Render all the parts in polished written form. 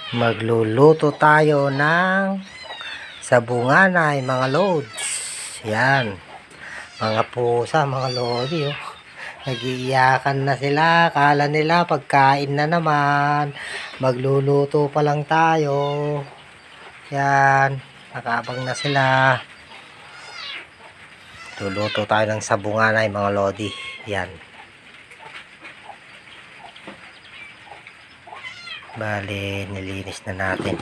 Magluluto tayo ng sabunganay mga loads. Yan. Mga pusa, mga lodi. Oh. Nag-iiyakan na sila. Kala nila pagkain na naman. Magluluto pa lang tayo. Yan. Nakabang na sila. Luluto tayo ng sabunganay mga lodi. Yan. Bale, nilinis na natin.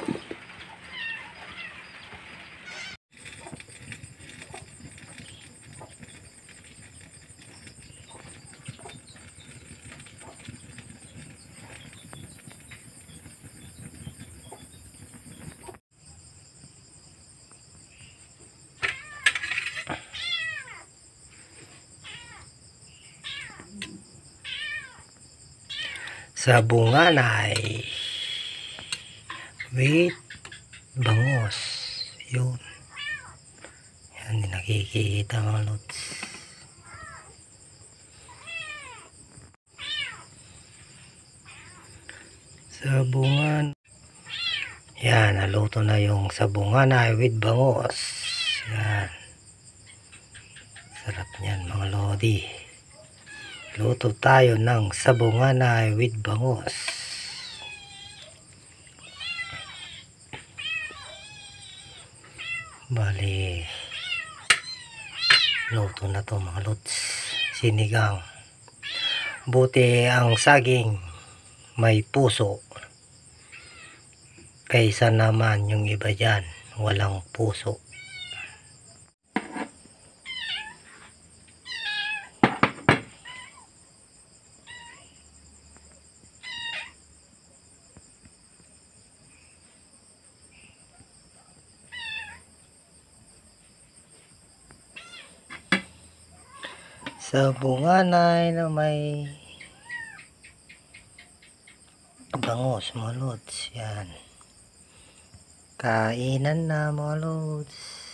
Sabunganay with bangos. Yun. Yan, hindi nakikita mga lods. Sabungan. Yan, naluto na yung sabunganay with bangos. Yan. Sarap niyan mga lodi. Luto tayo ng sabunganay with bangos. Bali, luto na to mga lods. Sinigang. Buti ang saging may puso. Kaysa naman yung iba dyan, walang puso. Sabunganay na may bangos mga lods. Yan. Kainan na mga lods.